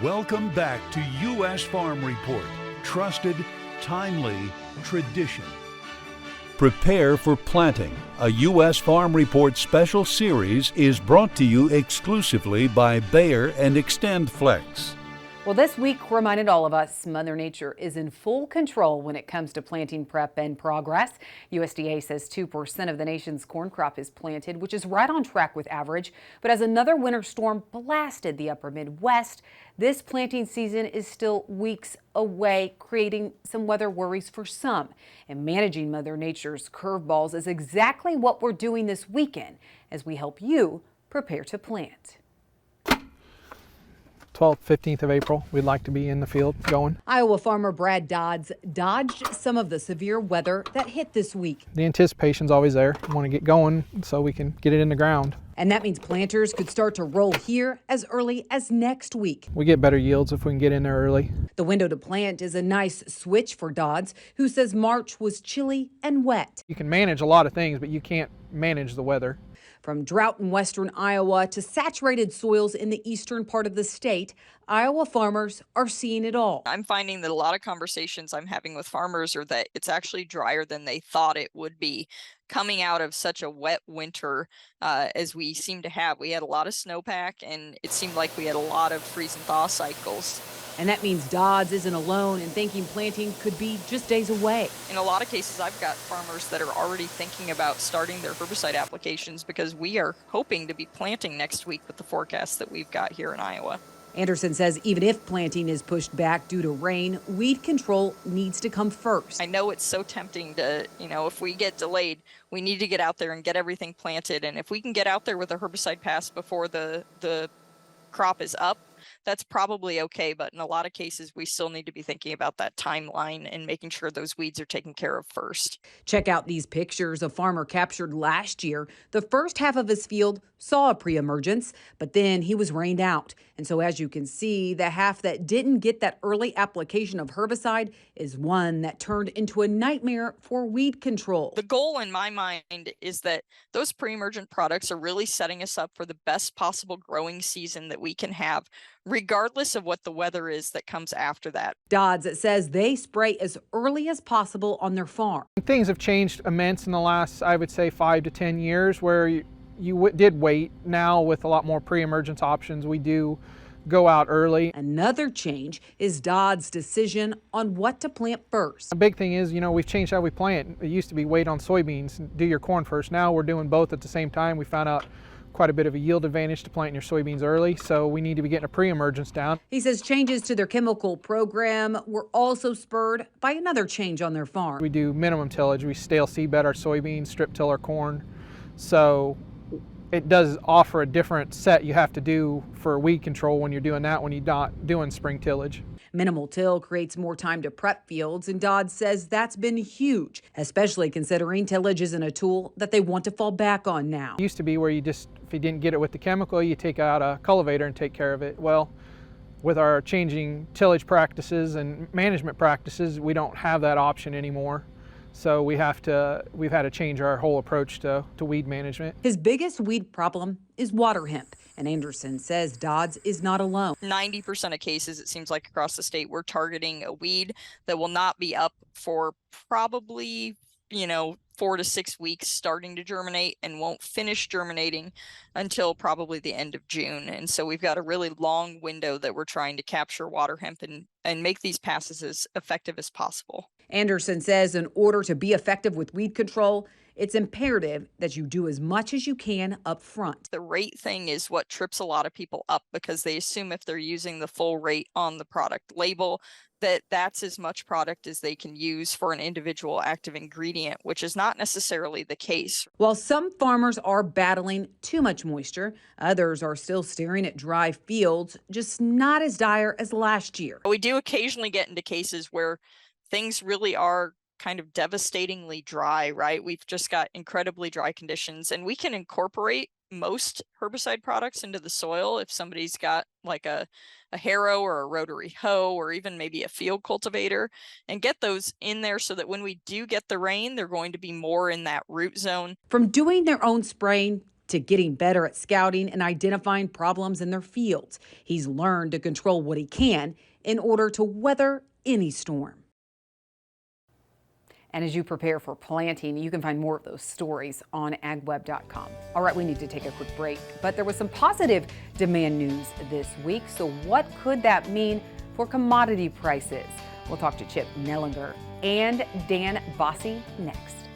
Welcome back to U.S. Farm Report. Trusted, timely, tradition. Prepare for planting. A U.S. Farm Report special series is brought to you exclusively by Bayer and XtendFlex. Well, this week reminded all of us Mother Nature is in full control when it comes to planting prep and progress. USDA says 2% of the nation's corn crop is planted, which is right on track with average. But as another winter storm blasted the upper Midwest, this planting season is still weeks away, creating some weather worries for some. And managing Mother Nature's curveballs is exactly what we're doing this weekend as we help you prepare to plant. 12th, 15th of April, we'd like to be in the field going. Iowa farmer Brad Dodds dodged some of the severe weather that hit this week. The anticipation's always there. We want to get going so we can get it in the ground. And that means planters could start to roll here as early as next week. We get better yields if we can get in there early. The window to plant is a nice switch for Dodds, who says March was chilly and wet. You can manage a lot of things, but you can't manage the weather. From drought in western Iowa to saturated soils in the eastern part of the state, Iowa farmers are seeing it all. I'm finding that a lot of conversations I'm having with farmers are that it's actually drier than they thought it would be coming out of such a wet winter as we seem to have. We had a lot of snowpack, and it seemed like we had a lot of freeze and thaw cycles. And that means Dodds isn't alone in thinking planting could be just days away. In a lot of cases, I've got farmers that are already thinking about starting their herbicide applications because we are hoping to be planting next week with the forecast that we've got here in Iowa. Anderson says even if planting is pushed back due to rain, weed control needs to come first. I know it's so tempting to, if we get delayed, we need to get out there and get everything planted. And if we can get out there with a herbicide pass before the crop is up, that's probably okay. But in a lot of cases, we still need to be thinking about that timeline and making sure those weeds are taken care of first. Check out these pictures a farmer captured last year. The first half of his field saw a pre-emergence, but then he was rained out. And so as you can see, the half that didn't get that early application of herbicide is one that turned into a nightmare for weed control. The goal in my mind is that those pre-emergent products are really setting us up for the best possible growing season that we can have, regardless of what the weather is that comes after that. Dodds says they spray as early as possible on their farm. Things have changed immense in the last, I would say, 5 to 10 years where you did wait. Now with a lot more pre-emergence options, we do go out early. Another change is Dodds' decision on what to plant first. A big thing is, we've changed how we plant. It used to be wait on soybeans and do your corn first. Now we're doing both at the same time. We found out quite a bit of a yield advantage to planting your soybeans early, so we need to be getting a pre-emergence down. He says changes to their chemical program were also spurred by another change on their farm. We do minimum tillage. We stale seed bed our soybeans, strip till our corn. So it does offer a different set you have to do for weed control when you're doing that when you're not doing spring tillage. Minimal till creates more time to prep fields, and Dodds says that's been huge, especially considering tillage isn't a tool that they want to fall back on now. It used to be where if you didn't get it with the chemical, you take out a cultivator and take care of it. Well, with our changing tillage practices and management practices, we don't have that option anymore. So we've had to change our whole approach to weed management. His biggest weed problem is waterhemp, and Anderson says Dodds is not alone. 90% of cases, it seems like across the state, we're targeting a weed that will not be up for probably 4 to 6 weeks starting to germinate and won't finish germinating until probably the end of June. And so we've got a really long window that we're trying to capture water hemp and make these passes as effective as possible. Anderson says in order to be effective with weed control, it's imperative that you do as much as you can up front. The rate thing is what trips a lot of people up because they assume if they're using the full rate on the product label, that's as much product as they can use for an individual active ingredient, which is not necessarily the case. While some farmers are battling too much moisture, others are still staring at dry fields, just not as dire as last year. We do occasionally get into cases where things really are kind of devastatingly dry, right? We've just got incredibly dry conditions, and we can incorporate most herbicide products into the soil if somebody's got like a harrow or a rotary hoe or even maybe a field cultivator, and get those in there so that when we do get the rain, they're going to be more in that root zone. From doing their own spraying to getting better at scouting and identifying problems in their fields. He's learned to control what he can in order to weather any storm. And as you prepare for planting, you can find more of those stories on agweb.com. All right, we need to take a quick break, but there was some positive demand news this week. So what could that mean for commodity prices? We'll talk to Chip Nellinger and Dan Bossie next.